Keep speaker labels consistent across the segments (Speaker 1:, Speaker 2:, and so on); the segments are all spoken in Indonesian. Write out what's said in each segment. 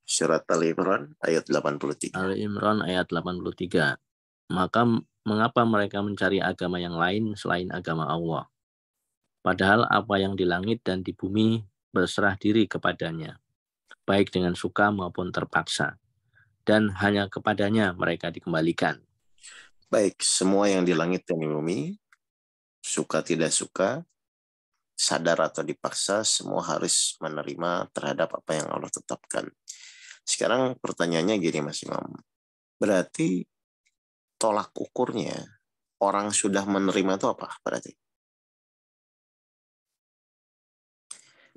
Speaker 1: Surat Al-Imran ayat 83.
Speaker 2: Al-Imran ayat 83. Maka mengapa mereka mencari agama yang lain selain agama Allah? Padahal apa yang di langit dan di bumi berserah diri kepadanya, baik dengan suka maupun terpaksa. Dan hanya kepadanya mereka dikembalikan.
Speaker 1: Baik, semua yang di langit dan di bumi, suka tidak suka, sadar atau dipaksa, semua harus menerima terhadap apa yang Allah tetapkan. Sekarang pertanyaannya gini Mas Imam. Berarti tolak ukurnya orang sudah menerima itu apa berarti?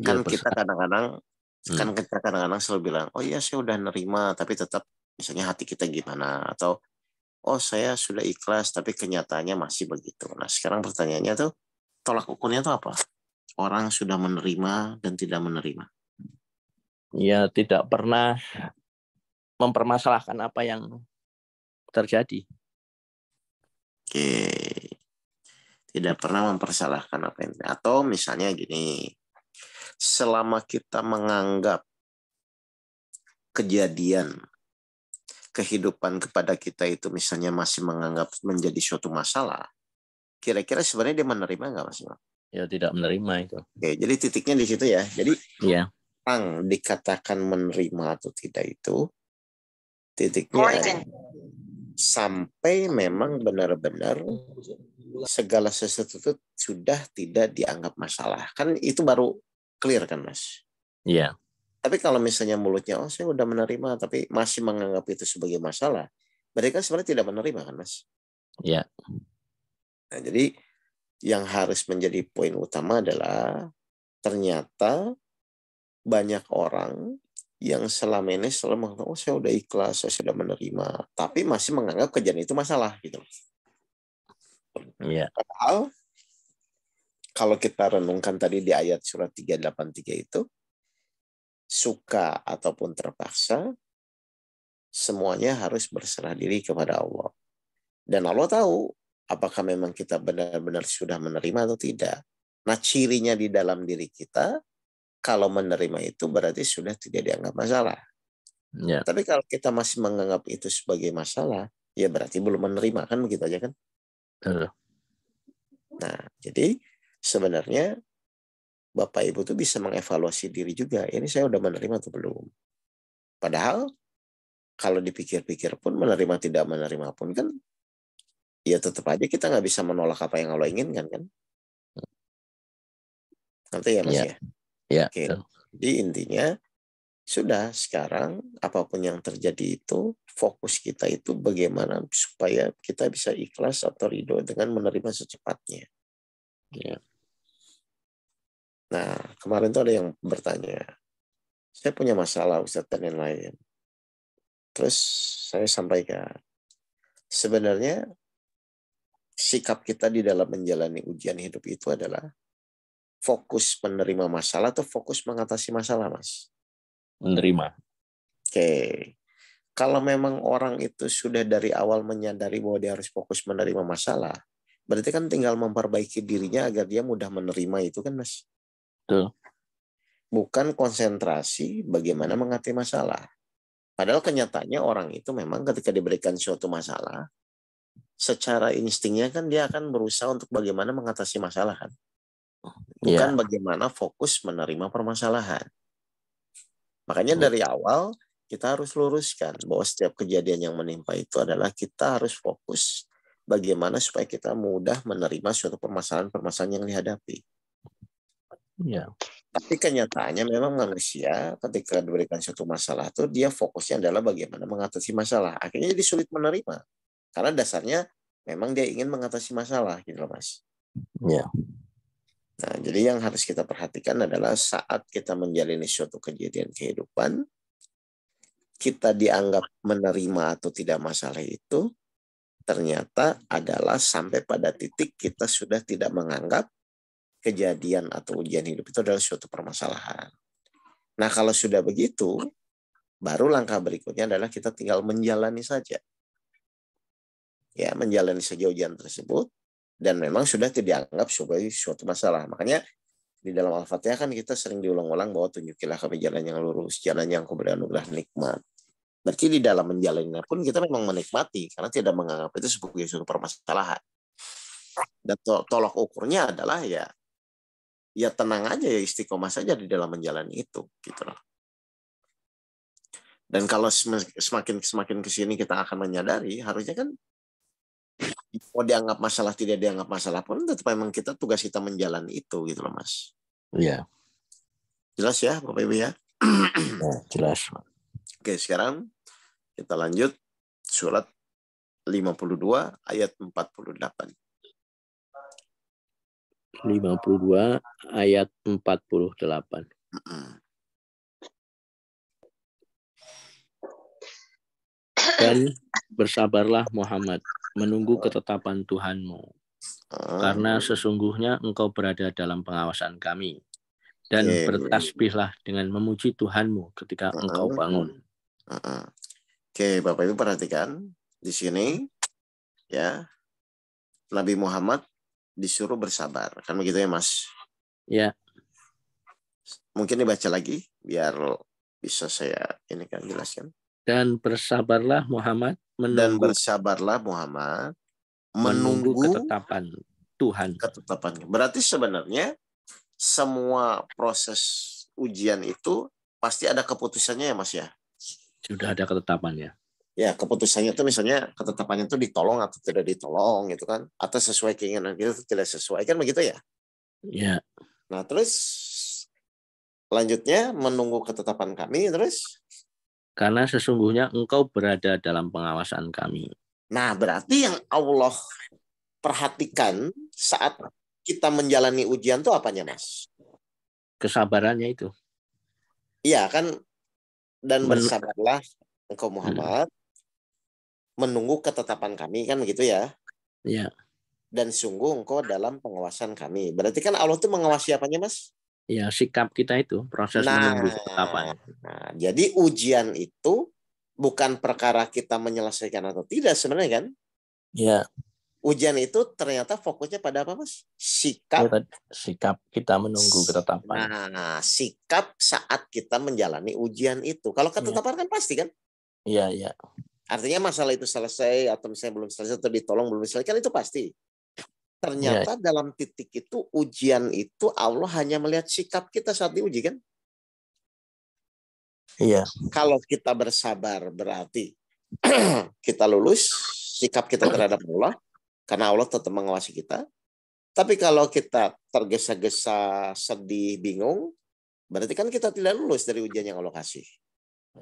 Speaker 1: Kan kita kadang-kadang selalu bilang, oh iya saya udah nerima, tapi tetap misalnya hati kita gimana, atau oh saya sudah ikhlas, tapi kenyataannya masih begitu. Nah sekarang pertanyaannya tuh, tolak ukurnya tuh apa? Orang sudah menerima dan tidak menerima.
Speaker 2: Ya tidak pernah mempermasalahkan apa yang terjadi.
Speaker 1: Oke. Tidak pernah mempersalahkan apa yang terjadi. Atau misalnya gini, selama kita menganggap kejadian kehidupan kepada kita itu misalnya masih menganggap menjadi suatu masalah, kira-kira sebenarnya dia menerima nggak Mas?
Speaker 2: Ya tidak menerima itu.
Speaker 1: Oke, jadi titiknya di situ ya. Jadi
Speaker 2: ya.
Speaker 1: Orang dikatakan menerima atau tidak itu titiknya sampai memang benar-benar segala sesuatu itu sudah tidak dianggap masalah. Kan itu baru clear kan Mas?
Speaker 2: Iya.
Speaker 1: Tapi kalau misalnya mulutnya, oh saya udah menerima, tapi masih menganggap itu sebagai masalah, berarti kan sebenarnya tidak menerima kan Mas?
Speaker 2: Iya.
Speaker 1: Nah, jadi yang harus menjadi poin utama adalah ternyata banyak orang yang selama ini selalu mengatakan, oh saya udah ikhlas, saya sudah menerima, tapi masih menganggap kejadian itu masalah gitu.
Speaker 2: Iya.
Speaker 1: Padahal kalau kita renungkan tadi di ayat surat 383 itu, suka ataupun terpaksa, semuanya harus berserah diri kepada Allah. Dan Allah tahu apakah memang kita benar-benar sudah menerima atau tidak. Nah, cirinya di dalam diri kita, kalau menerima itu berarti sudah tidak dianggap masalah.
Speaker 2: Ya.
Speaker 1: Tapi kalau kita masih menganggap itu sebagai masalah, ya berarti belum menerima, kan begitu aja kan? Nah, jadi sebenarnya Bapak Ibu tuh bisa mengevaluasi diri juga. Ini saya udah menerima atau belum? Padahal kalau dipikir-pikir pun menerima tidak menerima pun kan ya tetap aja kita nggak bisa menolak apa yang Allah inginkan kan? Nanti ya Mas ya?
Speaker 2: Ya.
Speaker 1: Oke. Jadi intinya sudah sekarang apapun yang terjadi itu fokus kita itu bagaimana supaya kita bisa ikhlas atau ridho dengan menerima secepatnya.
Speaker 2: Ya.
Speaker 1: Nah kemarin tuh ada yang bertanya, saya punya masalah Ustadz dan lain-lain. Terus saya sampaikan, sebenarnya sikap kita di dalam menjalani ujian hidup itu adalah fokus menerima masalah atau fokus mengatasi masalah, Mas?
Speaker 2: Menerima.
Speaker 1: Oke. Kalau memang orang itu sudah dari awal menyadari bahwa dia harus fokus menerima masalah, berarti kan tinggal memperbaiki dirinya agar dia mudah menerima itu kan, Mas?
Speaker 2: Betul.
Speaker 1: Bukan konsentrasi bagaimana mengatasi masalah. Padahal kenyataannya orang itu memang ketika diberikan suatu masalah, secara instingnya kan dia akan berusaha untuk bagaimana mengatasi masalah kan. Bukan bagaimana fokus menerima permasalahan. Makanya dari awal kita harus luruskan bahwa setiap kejadian yang menimpa itu adalah kita harus fokus bagaimana supaya kita mudah menerima suatu permasalahan-permasalahan yang dihadapi.
Speaker 2: Ya.
Speaker 1: Tapi kenyataannya memang manusia ketika diberikan suatu masalah itu dia fokusnya adalah bagaimana mengatasi masalah. Akhirnya jadi sulit menerima. Karena dasarnya memang dia ingin mengatasi masalah gitu loh Mas.
Speaker 2: Ya.
Speaker 1: Nah, jadi yang harus kita perhatikan adalah saat kita menjalani suatu kejadian kehidupan, kita dianggap menerima atau tidak masalah itu, ternyata adalah sampai pada titik kita sudah tidak menganggap kejadian atau ujian hidup itu adalah suatu permasalahan. Nah, kalau sudah begitu, baru langkah berikutnya adalah kita tinggal menjalani saja. Ya, menjalani saja ujian tersebut, dan memang sudah tidak dianggap sebagai suatu masalah. Makanya Di dalam Al-Fatihah kan kita sering diulang-ulang bahwa tunjukilah kami jalan yang lurus, jalan yang kau beri anugerah nikmat. Berarti di dalam menjalannya pun kita memang menikmati karena tidak menganggap itu sebagai suatu permasalahan. Dan tolak ukurnya adalah ya tenang aja, ya istiqomah saja di dalam menjalani itu gitu loh. Dan kalau semakin kesini kita akan menyadari harusnya kan mau dianggap masalah tidak dianggap masalah pun tetap memang tugas kita menjalani itu gitu loh Mas.
Speaker 2: Iya.
Speaker 1: Jelas ya Bapak Ibu ya?
Speaker 2: Ya, jelas.
Speaker 1: Oke, sekarang kita lanjut surat 52 ayat 48.
Speaker 2: 52 ayat 48. Dan bersabarlah Muhammad menunggu ketetapan Tuhanmu, karena sesungguhnya engkau berada dalam pengawasan kami. Dan bertasbihlah dengan memuji Tuhanmu ketika engkau bangun.
Speaker 1: Oke, Bapak Ibu perhatikan di sini ya, Nabi Muhammad disuruh bersabar. Kan begitu ya, Mas?
Speaker 2: Ya.
Speaker 1: Mungkin dibaca lagi biar bisa saya ini kan jelaskan.
Speaker 2: Dan bersabarlah Muhammad menunggu ketetapan Tuhan.
Speaker 1: Berarti sebenarnya semua proses ujian itu pasti ada keputusannya ya Mas ya?
Speaker 2: Sudah ada ketetapannya.
Speaker 1: Ya, keputusannya itu misalnya ketetapannya itu ditolong atau tidak ditolong gitu kan, atau sesuai keinginan kita atau tidak sesuai, kan begitu ya?
Speaker 2: Ya.
Speaker 1: Nah, terus lanjutnya menunggu ketetapan kami, terus
Speaker 2: karena sesungguhnya engkau berada dalam pengawasan kami.
Speaker 1: Nah, berarti yang Allah perhatikan saat kita menjalani ujian itu apanya, Mas?
Speaker 2: Kesabarannya itu.
Speaker 1: Iya kan, dan bersabarlah engkau Muhammad menunggu ketetapan kami, kan begitu ya?
Speaker 2: Iya.
Speaker 1: Dan sungguh engkau dalam pengawasan kami. Berarti kan Allah itu mengawasi apanya, Mas?
Speaker 2: Ya, sikap kita itu, proses menunggu ketetapan.
Speaker 1: Nah, jadi ujian itu bukan perkara kita menyelesaikan atau tidak sebenarnya kan?
Speaker 2: Ya.
Speaker 1: Ujian itu ternyata fokusnya pada apa, Mas? Sikap
Speaker 2: kita menunggu ketetapan.
Speaker 1: Nah, sikap saat kita menjalani ujian itu. Kalau ketetapan kan pasti kan?
Speaker 2: Iya, iya.
Speaker 1: Artinya masalah itu selesai atau misalnya belum selesai atau ditolong belum selesai, kan itu pasti. Ternyata dalam titik itu ujian itu Allah hanya melihat sikap kita saat diuji kan?
Speaker 2: Iya.
Speaker 1: Kalau kita bersabar berarti kita lulus, sikap kita terhadap Allah karena Allah tetap mengawasi kita. Tapi kalau kita tergesa-gesa, sedih, bingung, berarti kan kita tidak lulus dari ujian yang Allah kasih.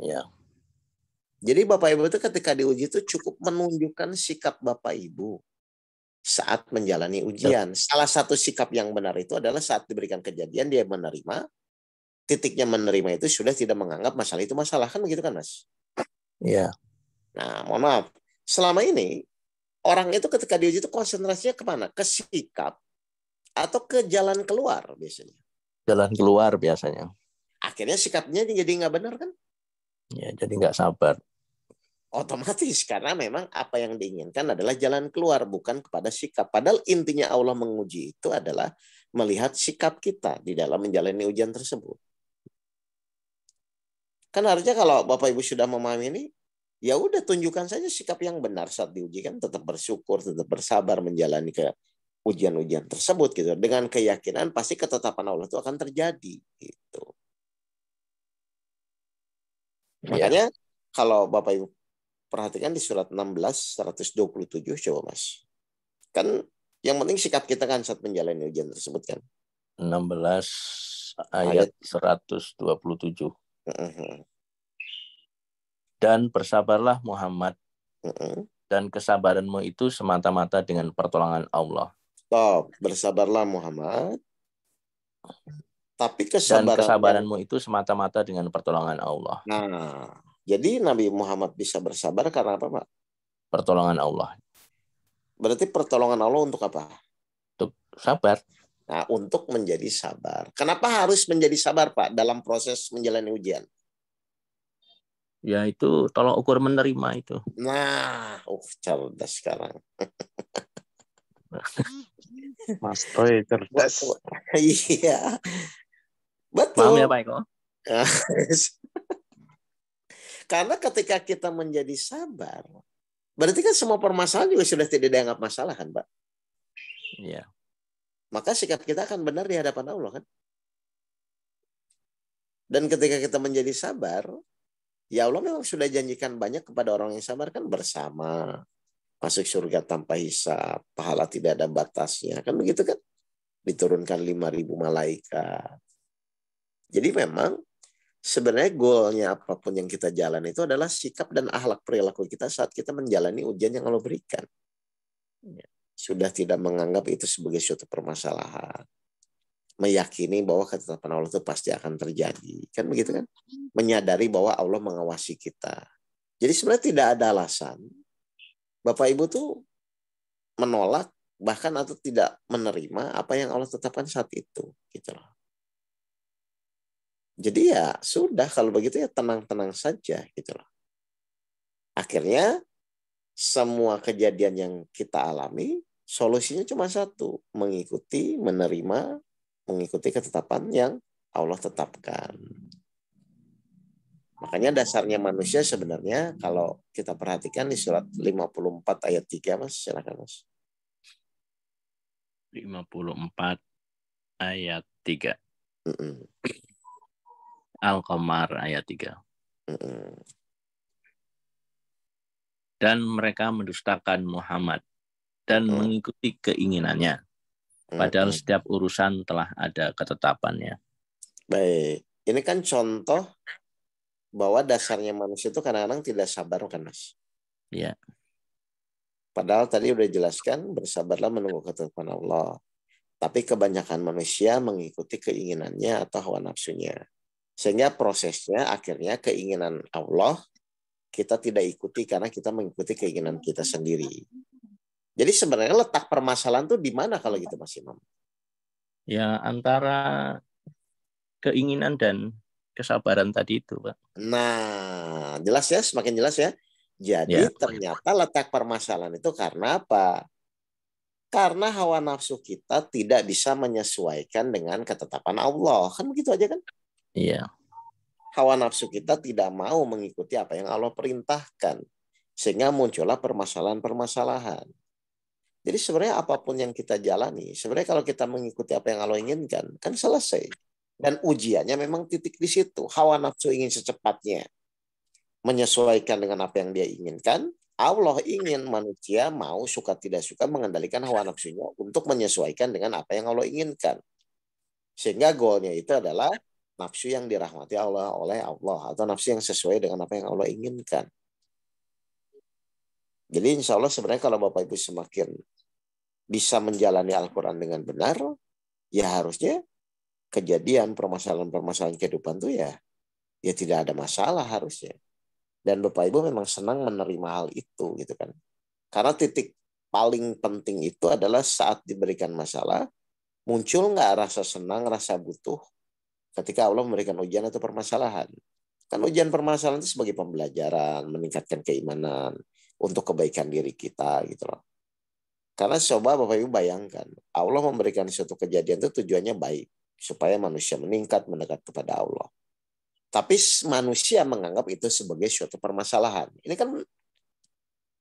Speaker 2: Iya.
Speaker 1: Jadi Bapak Ibu itu ketika diuji itu cukup menunjukkan sikap Bapak Ibu saat menjalani ujian. Salah satu sikap yang benar itu adalah saat diberikan kejadian dia menerima, titiknya menerima itu sudah tidak menganggap masalah itu masalah, kan begitu kan Mas?
Speaker 2: Iya.
Speaker 1: Nah, mohon maaf, selama ini orang itu ketika diuji itu konsentrasinya kemana? Ke sikap atau ke jalan keluar biasanya?
Speaker 2: Jalan keluar biasanya.
Speaker 1: Akhirnya sikapnya jadi nggak benar kan?
Speaker 2: Ya, jadi nggak sabar.
Speaker 1: Otomatis karena memang apa yang diinginkan adalah jalan keluar, bukan kepada sikap. Padahal intinya Allah menguji itu adalah melihat sikap kita di dalam menjalani ujian tersebut. Kan harusnya kalau Bapak Ibu sudah memahami ini, ya udah tunjukkan saja sikap yang benar saat diuji, kan tetap bersyukur, tetap bersabar menjalani ke ujian-ujian tersebut gitu. Dengan keyakinan pasti ketetapan Allah itu akan terjadi gitu. Makanya kalau Bapak Ibu perhatikan di surat 16 127 coba Mas. Kan yang penting sikap kita kan saat menjalani ujian tersebut kan.
Speaker 2: 16 ayat 127. Dan bersabarlah Muhammad. Dan kesabaranmu itu semata-mata dengan pertolongan Allah.
Speaker 1: Stop, bersabarlah Muhammad. Tapi
Speaker 2: kesabaranmu itu semata-mata dengan pertolongan Allah.
Speaker 1: Nah, jadi Nabi Muhammad bisa bersabar karena apa, Pak?
Speaker 2: Pertolongan Allah.
Speaker 1: Berarti pertolongan Allah untuk apa?
Speaker 2: Untuk sabar.
Speaker 1: Nah, untuk menjadi sabar. Kenapa harus menjadi sabar, Pak, dalam proses menjalani ujian?
Speaker 2: Ya, itu tolong ukur menerima itu.
Speaker 1: Nah, cerdas sekarang.
Speaker 3: Mas Toy cerdas.
Speaker 1: Iya,
Speaker 2: Paham ya
Speaker 1: betul.
Speaker 2: Pak Eko?
Speaker 1: Karena ketika kita menjadi sabar, berarti kan semua permasalahan juga sudah tidak dianggap masalah kan, Pak?
Speaker 2: Iya.
Speaker 1: Maka sikap kita akan benar di hadapan Allah kan? Dan ketika kita menjadi sabar, ya Allah memang sudah janjikan banyak kepada orang yang sabar kan, bersama, masuk surga tanpa hisab, pahala tidak ada batasnya. Kan begitu kan? Diturunkan 5.000 malaikat. Jadi memang sebenarnya goalnya apapun yang kita jalan itu adalah sikap dan akhlak perilaku kita saat kita menjalani ujian yang Allah berikan. Sudah tidak menganggap itu sebagai suatu permasalahan. Meyakini bahwa ketetapan Allah itu pasti akan terjadi. Kan begitu kan? Menyadari bahwa Allah mengawasi kita. Jadi sebenarnya tidak ada alasan Bapak Ibu tuh menolak bahkan atau tidak menerima apa yang Allah tetapkan saat itu. Gitu loh. Jadi ya sudah, kalau begitu ya tenang-tenang saja. Gitu loh. Akhirnya semua kejadian yang kita alami, solusinya cuma satu. Mengikuti, menerima, mengikuti ketetapan yang Allah tetapkan. Makanya dasarnya manusia sebenarnya kalau kita perhatikan di surat 54 ayat 3, Mas, silakan Mas.
Speaker 2: 54 ayat 3.
Speaker 1: Mm-mm.
Speaker 2: Al-Qamar ayat 3.
Speaker 1: Mm-mm.
Speaker 2: Dan mereka mendustakan Muhammad dan mengikuti keinginannya. Padahal setiap urusan telah ada ketetapannya.
Speaker 1: Baik. Ini kan contoh bahwa dasarnya manusia itu kadang-kadang tidak sabar kan, Mas?
Speaker 2: Iya.
Speaker 1: Padahal tadi udah jelaskan, bersabarlah menunggu ketetapan Allah. Tapi kebanyakan manusia mengikuti keinginannya atau hawa nafsunya. Sehingga prosesnya akhirnya keinginan Allah kita tidak ikuti karena kita mengikuti keinginan kita sendiri. Jadi sebenarnya letak permasalahan tuh di mana kalau gitu, Mas Imam?
Speaker 2: Ya antara keinginan dan kesabaran tadi itu, Pak.
Speaker 1: Nah, jelas ya, semakin jelas ya. Jadi ternyata letak permasalahan itu karena apa? Karena hawa nafsu kita tidak bisa menyesuaikan dengan ketetapan Allah. Kan begitu aja kan?
Speaker 2: Iya.
Speaker 1: Hawa nafsu kita tidak mau mengikuti apa yang Allah perintahkan. Sehingga muncullah permasalahan-permasalahan. Jadi sebenarnya apapun yang kita jalani, sebenarnya kalau kita mengikuti apa yang Allah inginkan, kan selesai. Dan ujiannya memang titik di situ. Hawa nafsu ingin secepatnya menyesuaikan dengan apa yang dia inginkan. Allah ingin manusia mau suka tidak suka mengendalikan hawa nafsunya untuk menyesuaikan dengan apa yang Allah inginkan. Sehingga goalnya itu adalah nafsu yang dirahmati Allah oleh Allah atau nafsu yang sesuai dengan apa yang Allah inginkan. Jadi insya Allah sebenarnya kalau Bapak Ibu semakin bisa menjalani Al-Quran dengan benar, ya harusnya kejadian permasalahan-permasalahan kehidupan itu ya tidak ada masalah harusnya. Dan Bapak Ibu memang senang menerima hal itu gitu kan. Karena titik paling penting itu adalah saat diberikan masalah, muncul nggak rasa senang, rasa butuh ketika Allah memberikan ujian atau permasalahan. Kan ujian permasalahan itu sebagai pembelajaran, meningkatkan keimanan, untuk kebaikan diri kita gitu loh. Karena coba Bapak Ibu bayangkan, Allah memberikan suatu kejadian itu tujuannya baik, supaya manusia meningkat, mendekat kepada Allah. Tapi manusia menganggap itu sebagai suatu permasalahan. Ini kan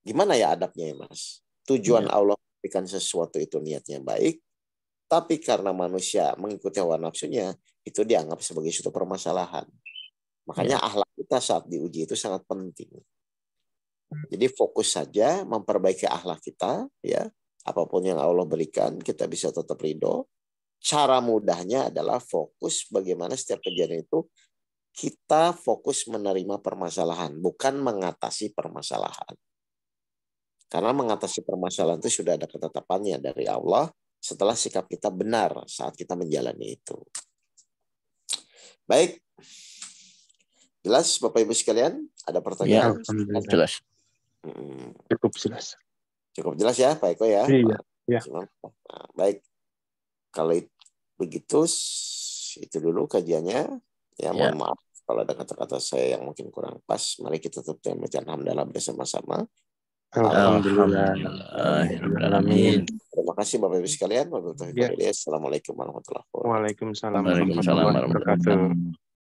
Speaker 1: gimana ya adabnya ya Mas? Tujuan Allah memberikan sesuatu itu niatnya baik, tapi karena manusia mengikuti hawa nafsunya, itu dianggap sebagai suatu permasalahan. Makanya akhlak kita saat diuji itu sangat penting. Jadi fokus saja memperbaiki akhlak kita, ya. Apapun yang Allah berikan, kita bisa tetap ridho. Cara mudahnya adalah fokus bagaimana setiap kejadian itu kita fokus menerima permasalahan, bukan mengatasi permasalahan. Karena mengatasi permasalahan itu sudah ada ketetapannya dari Allah setelah sikap kita benar saat kita menjalani itu. Baik. Jelas Bapak Ibu sekalian? Ada pertanyaan?
Speaker 3: Ya,
Speaker 2: jelas.
Speaker 3: Cukup jelas.
Speaker 1: Cukup jelas ya Pak Eko ya?
Speaker 3: Iya.
Speaker 1: Nah, baik. Kalau begitu, itu dulu kajiannya. Ya, mohon maaf kalau ada kata-kata saya yang mungkin kurang pas. Mari kita tetap membaca alhamdulillah bersama-sama.
Speaker 3: Alhamdulillah.
Speaker 2: Alhamdulillah.
Speaker 3: Alamin.
Speaker 1: Terima kasih Bapak Ibu sekalian. Wabillahi taufiq wal hidayah. Assalamualaikum warahmatullahi wabarakatuh.
Speaker 3: Waalaikumsalam
Speaker 2: Waalaikumsalam
Speaker 3: warahmatullahi
Speaker 2: warahmatullahi
Speaker 3: wabarakatuh.